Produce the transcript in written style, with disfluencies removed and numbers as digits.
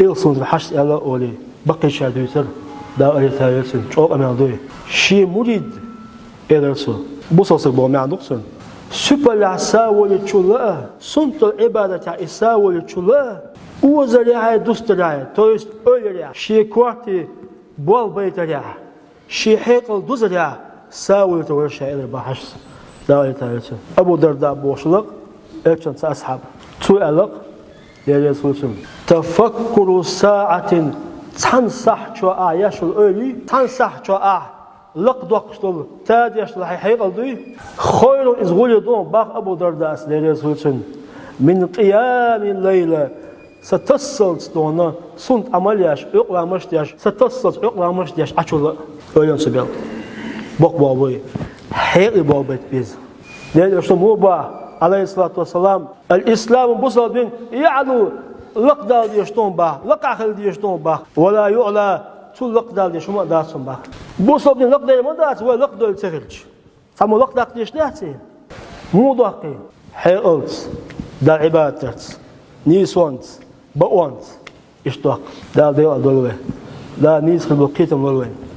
إلسون الحشد على أولي بقي شادو يسر دا أولي ثالثون شوق أمي عندوي شي مريد إلسو بوصوصك بو أمي عندوكسون سوبر العساولي تشولا سنت العبادة عساولي تشولا وزريعة دوستريعة تويست أولي شي كوارتي بول بيتريعة شي حيقل دوزريعة ساولي تورشا إلي بحشد دا أولي ثالثون أبو درداء بوشلق إكشن أصحاب سؤالك يا رسول تفكر ساعة تنصح شو يشل أولي تنصح شو لقد وقتل تادي يشل حقيقة دي خير إزغولي دون باق أبو درداء يا رسول من قيام الليلة ستصل دونا سنت عملياش يقرأ مشتياش ستصل يقرأ مشتياش أشل أولي سبيل بق بابوي حقيقي بابت بيز لأن يشتمو عليه الصلاة والسلام الإسلام بصدق يعلو لقدال يشتون به لقاخل يشتون به ولا يعلى شو لقدال يشوم داسون به بصدق لقدال ما داس ولا لقدال تخرج ثم لقدال يشتهتي مو ضاقي حيلت دا عبادت نيسونت بوانت اشتاق دا دولوه دا نيس خلقيتم ولوين